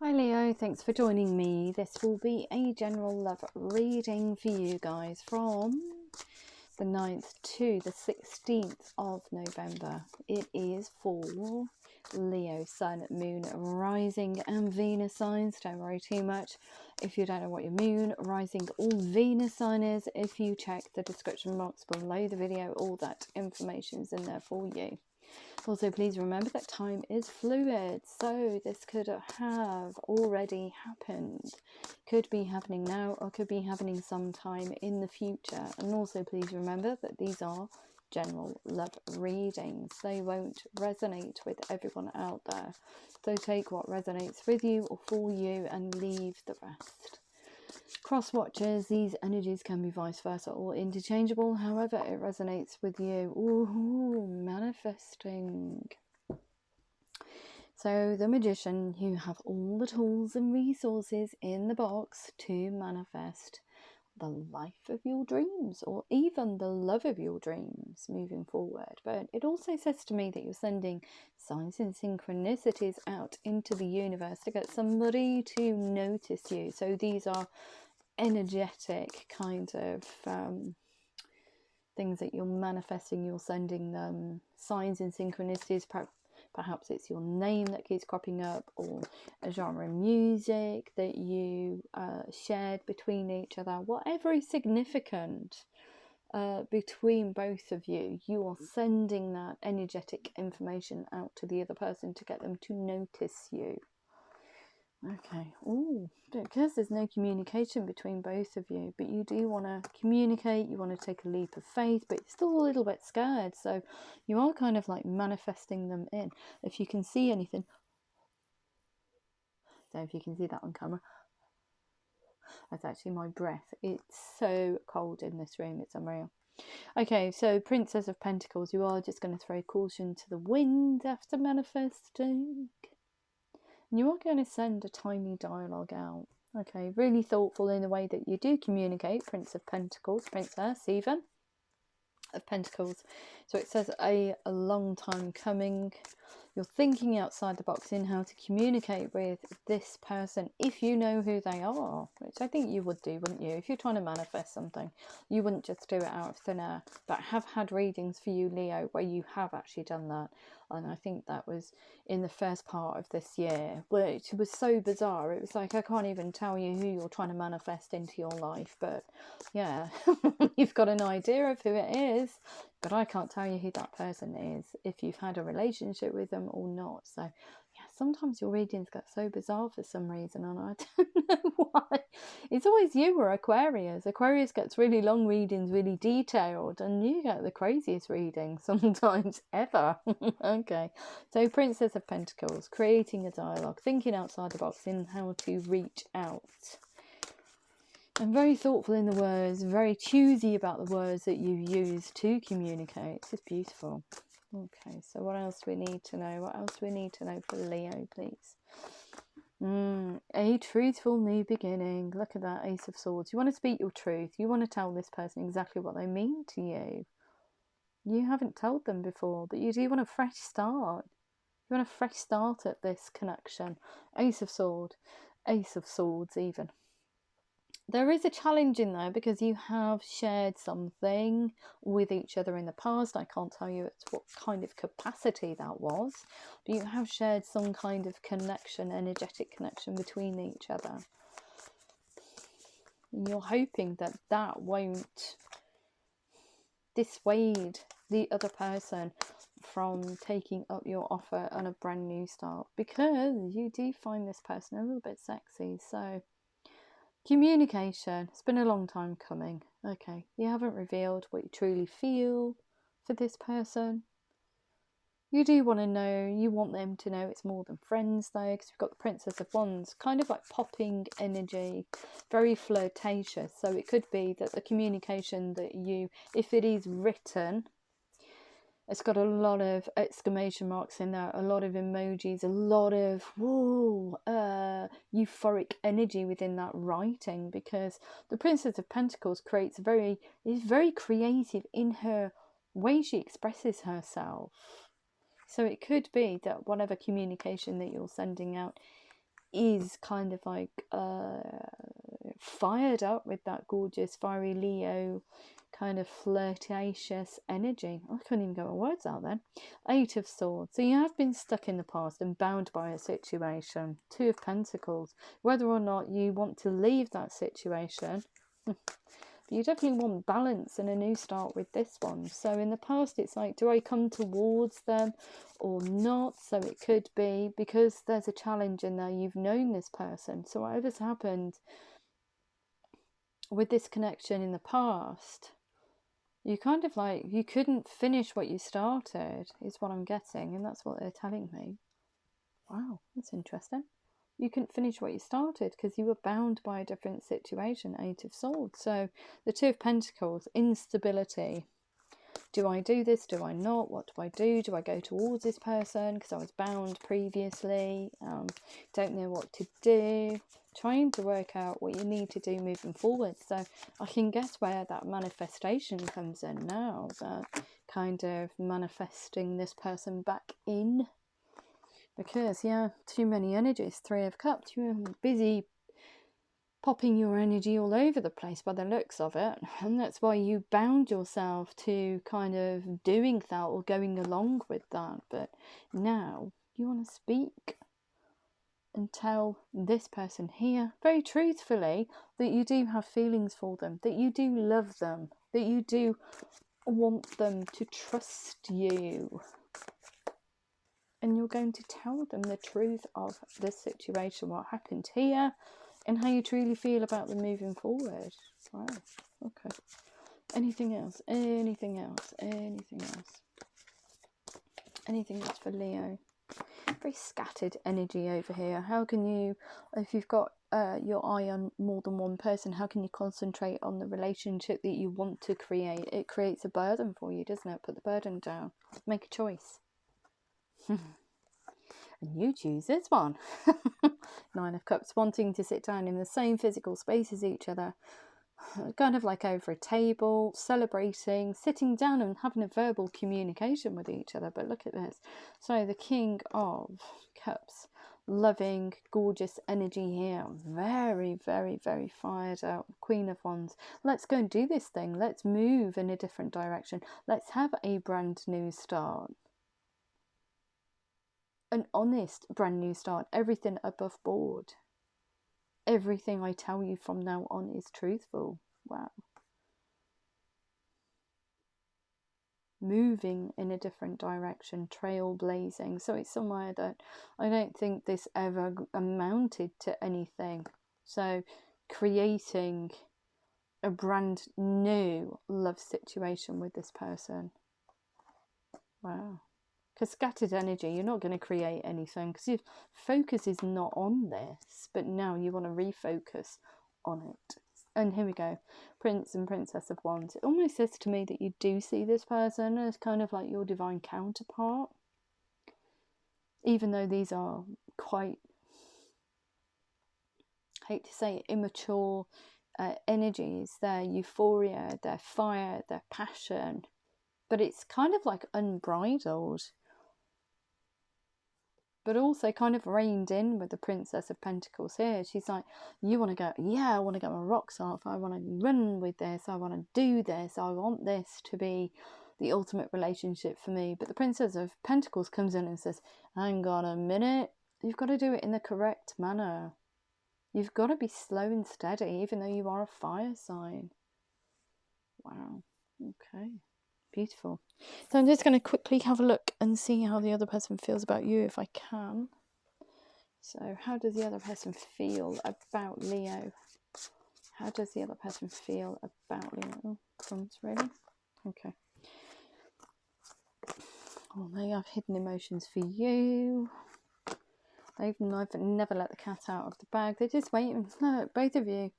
Hi Leo, thanks for joining me. This will be a general love reading for you guys from the 9th to the 16th of November. It is for Leo, Sun, Moon, Rising and Venus signs. Don't worry too much if you don't know what your Moon, Rising or Venus sign is. If you check the description box below the video, all that information is in there for you. Also, please remember that time is fluid, so this could have already happened, could be happening now, or could be happening sometime in the future. And also, please remember that these are general love readings. They won't resonate with everyone out there. So take what resonates with you or for you and leave the rest. Cross watchers, these energies can be vice versa or interchangeable, however it resonates with you. Ooh, manifesting. So the Magician, you have all the tools and resources in the box to manifest the life of your dreams, or even the love of your dreams moving forward. But it also says to me that you're sending signs and synchronicities out into the universe to get somebody to notice you. So these are energetic kind of things that you're manifesting. You're sending them signs and synchronicities. Perhaps it's your name that keeps cropping up, or a genre of music that you shared between each other. Whatever is significant between both of you, you are sending that energetic information out to the other person to get them to notice you. Okay, oh, because there's no communication between both of you, but you do want to communicate, you want to take a leap of faith, but you're still a little bit scared, so you are kind of like manifesting them in. If you can see anything, so if you can see that on camera, that's actually my breath. It's so cold in this room, it's unreal. Okay, so Princess of Pentacles, you are just going to throw caution to the wind after manifesting. You are going to send a tiny dialogue out. Okay, really thoughtful in the way that you do communicate. Prince of Pentacles, Princess even of Pentacles. So it says a long time coming. You're thinking outside the box in how to communicate with this person if you know who they are, which I think you would do, wouldn't you? If you're trying to manifest something, you wouldn't just do it out of thin air. But I have had readings for you, Leo, where you have actually done that. And I think that was in the first part of this year, which was so bizarre. It was like, I can't even tell you who you're trying to manifest into your life. But yeah, you've got an idea of who it is. But I can't tell you who that person is, if you've had a relationship with them or not. So yeah, sometimes your readings get so bizarre for some reason, and I don't know why. It's always you or Aquarius. Aquarius gets really long readings, really detailed, and you get the craziest readings sometimes ever. Okay, so Princess of Pentacles, creating a dialogue, thinking outside the box in how to reach out. And very thoughtful in the words, very choosy about the words that you use to communicate. This is beautiful. Okay, so what else do we need to know? What else do we need to know for Leo, please? A truthful new beginning. Look at that, Ace of Swords. You want to speak your truth. You want to tell this person exactly what they mean to you. You haven't told them before, but you do want a fresh start. You want a fresh start at this connection. Ace of Swords. Ace of Swords even. There is a challenge in there because you have shared something with each other in the past. I can't tell you what kind of capacity that was, but you have shared some kind of connection, energetic connection between each other. And you're hoping that that won't dissuade the other person from taking up your offer on a brand new start, because you do find this person a little bit sexy. So communication, it's been a long time coming. Okay, you haven't revealed what you truly feel for this person. You do want to know, you want them to know it's more than friends though, because we've got the Princess of Wands, kind of like popping energy, very flirtatious. So it could be that the communication that you, if it is written, it's got a lot of exclamation marks in there, a lot of emojis, a lot of euphoric energy within that writing, because the Princess of Pentacles is very creative in her way she expresses herself. So it could be that whatever communication that you're sending out is kind of like fired up with that gorgeous fiery Leo kind of flirtatious energy. I couldn't even get my words out then. 8 of Swords. So you have been stuck in the past and bound by a situation. 2 of Pentacles. Whether or not you want to leave that situation, you definitely want balance and a new start with this one. So in the past, it's like, do I come towards them or not? So it could be because there's a challenge in there. You've known this person. So whatever's happened with this connection in the past, you kind of like, you couldn't finish what you started, is what I'm getting. And that's what they're telling me. Wow, that's interesting. You couldn't finish what you started because you were bound by a different situation. 8 of Swords. So the 2 of Pentacles, instability. Do I do this? Do I not? What do I do? Do I go towards this person because I was bound previously? Don't know what to do. Trying to work out what you need to do moving forward. So I can guess where that manifestation comes in now. That kind of manifesting this person back in. Because, yeah, too many energies. 3 of Cups. You're busy popping your energy all over the place by the looks of it. And that's why you bound yourself to kind of doing that or going along with that. But now you want to speak and tell this person here, very truthfully, that you do have feelings for them, that you do love them, that you do want them to trust you. And you're going to tell them the truth of this situation, what happened here, and how you truly feel about them moving forward. Wow, okay. Anything else? Anything else? Anything else? Anything else for Leo? Very scattered energy over here. How can you, if you've got your eye on more than one person, how can you concentrate on the relationship that you want to create? It creates a burden for you, doesn't it? Put the burden down. Make a choice. And you choose this one. 9 of Cups, wanting to sit down in the same physical space as each other, kind of like over a table, celebrating, sitting down and having a verbal communication with each other. But look at this. So the King of Cups, loving, gorgeous energy here. Very, very, very fired up. Queen of Wands. Let's go and do this thing. Let's move in a different direction. Let's have a brand new start. An honest brand new start. Everything above board. Everything I tell you from now on is truthful. Wow. Moving in a different direction, trailblazing. So it's somewhere that I don't think this ever amounted to anything. So creating a brand new love situation with this person. Wow. Because scattered energy, you're not going to create anything because your focus is not on this, but now you want to refocus on it. And here we go, Prince and Princess of Wands. It almost says to me that you do see this person as kind of like your divine counterpart, even though these are quite, I hate to say, immature energies. Their euphoria, their fire, their passion, but it's kind of like unbridled, but also kind of reined in with the Princess of Pentacles here. She's like, you want to go, yeah, I want to get my rocks off. I want to run with this. I want to do this. I want this to be the ultimate relationship for me. But the Princess of Pentacles comes in and says, hang on a minute. You've got to do it in the correct manner. You've got to be slow and steady, even though you are a fire sign. Wow. Okay. Beautiful. So I'm just going to quickly have a look and see how the other person feels about you, if I can. So how does the other person feel about Leo? How does the other person feel about Leo? Oh, crumbs, really? Okay. Oh, they have hidden emotions for you. They've never let the cat out of the bag. They're just waiting. Look, both of you.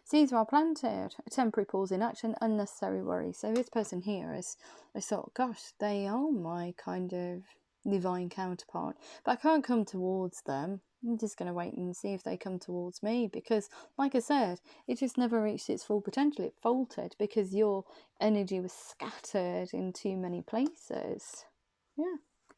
Seeds are planted. A temporary pause in action, unnecessary worry. So this person here is, I thought, gosh, they are my kind of divine counterpart. But I can't come towards them. I'm just going to wait and see if they come towards me. Because, like I said, it just never reached its full potential. It faltered because your energy was scattered in too many places. Yeah.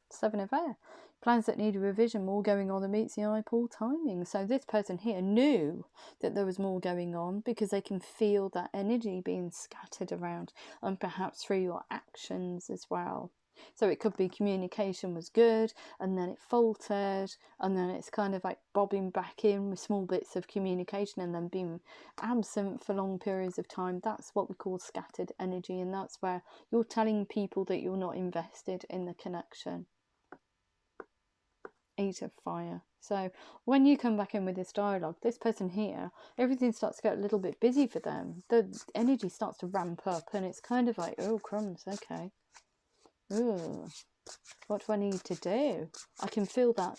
7 of Air. Plans that need a revision, more going on than meets the eye, poor timing. So this person here knew that there was more going on because they can feel that energy being scattered around, and perhaps through your actions as well. So it could be communication was good and then it faltered, and then it's kind of like bobbing back in with small bits of communication and then being absent for long periods of time. That's what we call scattered energy, and that's where you're telling people that you're not invested in the connection. 8 of fire. So when you come back in with this dialogue, this person here, everything starts to get a little bit busy for them. The energy starts to ramp up, and it's kind of like, oh crumbs, okay. Ooh, what do I need to do? I can feel that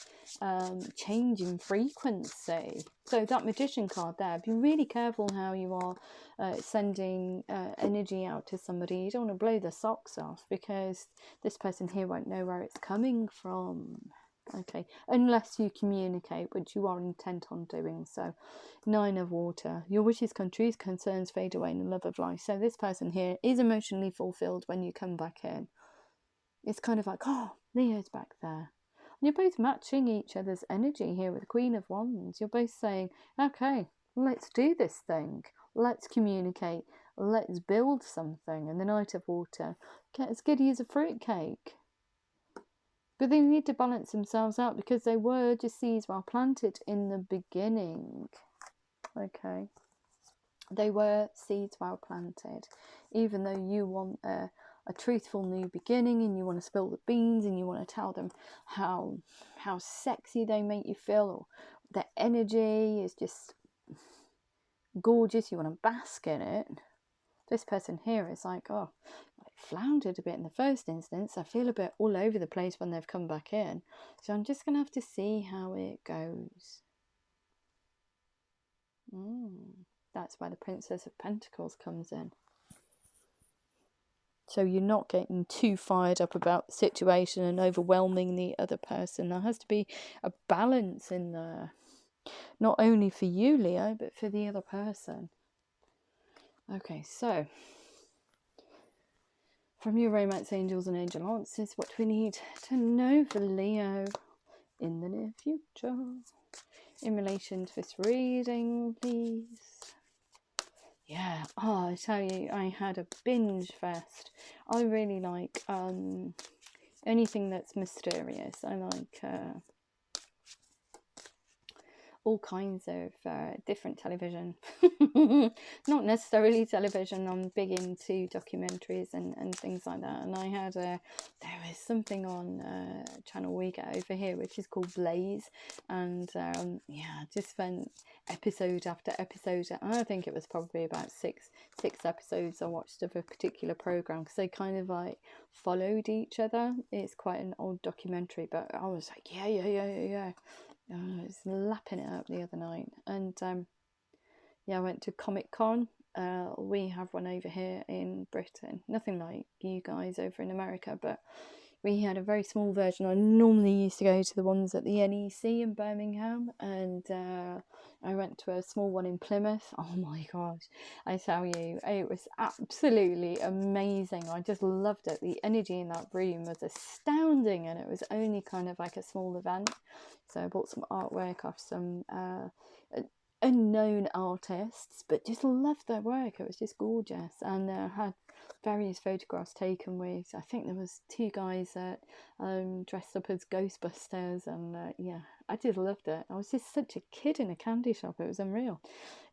change in frequency. So that Magician card there, be really careful how you are sending energy out to somebody. You don't want to blow the socks off, because this person here won't know where it's coming from. Okay, unless you communicate, which you are intent on doing so. 9 of water. Your wishes come true, concerns fade away in the love of life. So this person here is emotionally fulfilled when you come back in. It's kind of like, oh, Leo's back there. And you're both matching each other's energy here with the Queen of Wands. You're both saying, okay, let's do this thing. Let's communicate. Let's build something. And the Knight of Water, get as giddy as a fruitcake. But they need to balance themselves out, because they were just seeds well planted in the beginning. Okay. They were seeds well planted. Even though you want a truthful new beginning, and you want to spill the beans, and you want to tell them how sexy they make you feel, or their energy is just gorgeous, you want to bask in it. This person here is like, oh, I floundered a bit in the first instance. I feel a bit all over the place when they've come back in. So I'm just going to have to see how it goes. That's where the Princess of Pentacles comes in. So you're not getting too fired up about the situation and overwhelming the other person. There has to be a balance in there. Not only for you, Leo, but for the other person. Okay, so from your romance angels and angel answers, what do we need to know for Leo in the near future in relation to this reading, please? Yeah, oh, I tell you, I had a binge fest. I really like anything that's mysterious. I like all kinds of different television. Not necessarily television. I'm big into documentaries and things like that. And I had there was something on channel we get over here, which is called Blaze, and yeah, just spent episode after episode. I think it was probably about six episodes I watched of a particular program, because they kind of like followed each other. It's quite an old documentary, but I was like, yeah. I was lapping it up the other night. And yeah, I went to Comic-Con. We have one over here in Britain. Nothing like you guys over in America, but we had a very small version. I normally used to go to the ones at the NEC in Birmingham, and I went to a small one in Plymouth. Oh my gosh, I tell you, it was absolutely amazing. I just loved it. The energy in that room was astounding, and it was only kind of like a small event. So I bought some artwork off some unknown artists, but just loved their work. It was just gorgeous, and had various photographs taken with, I think there was 2 guys that dressed up as Ghostbusters, and yeah, I just loved it. I was just such a kid in a candy shop. It was unreal.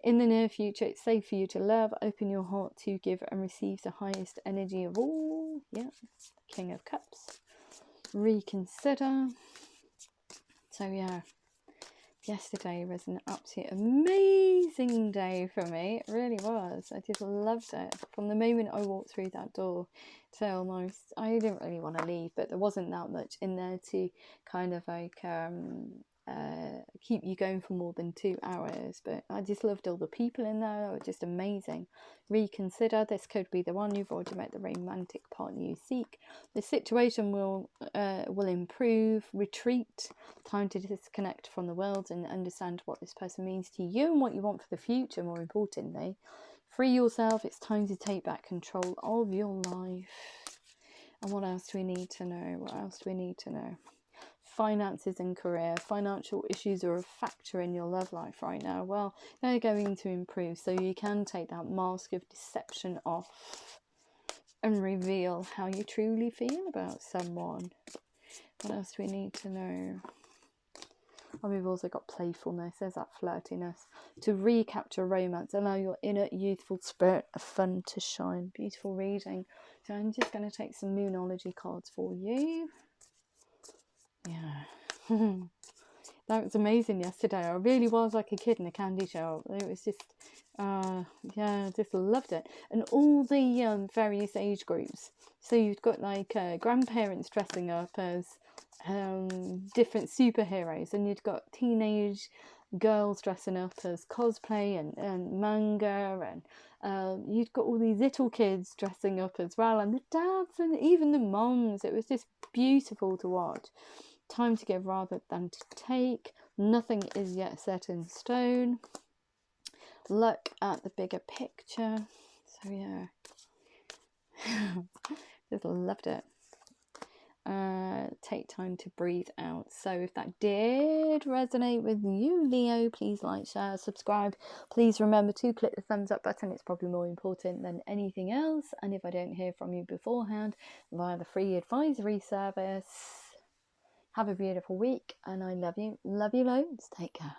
In the near future, it's safe for you to love, open your heart to give and receive the highest energy of all. Yeah, King of Cups. Reconsider. So yeah, yesterday was an absolute amazing day for me. It really was. I just loved it. From the moment I walked through that door till I didn't really want to leave, but there wasn't that much in there to kind of like keep you going for more than 2 hours. But I just loved all the people in there. They were just amazing. Reconsider. This could be the one. You've already met the romantic partner you seek. The situation will improve. Retreat. Time to disconnect from the world and understand what this person means to you and what you want for the future, more importantly. Free yourself. It's time to take back control of your life. And what else do we need to know? What else do we need to know? finances and career. Financial issues are a factor in your love life right now. Well, they're going to improve, so you can take that mask of deception off and reveal how you truly feel about someone. What else do we need to know? Oh, we've also got playfulness. There's that flirtiness. To recapture romance, allow your inner youthful spirit of fun to shine. Beautiful reading. So I'm just going to take some Moonology cards for you. Yeah. That was amazing yesterday. I really was like a kid in a candy shop. It was just, yeah, I just loved it. And all the various age groups. So you've got like grandparents dressing up as different superheroes, and you've got teenage girls dressing up as cosplay and manga, and you've got all these little kids dressing up as well, and the dads and even the moms. It was just beautiful to watch. Time to give rather than to take. Nothing is yet set in stone. Look at the bigger picture. So yeah, just loved it. Take time to breathe out. So if that did resonate with you, Leo, please like, share, subscribe. Please remember to click the thumbs up button. It's probably more important than anything else. And if I don't hear from you beforehand via the free advisory service, have a beautiful week, and I love you. Love you loads. Take care.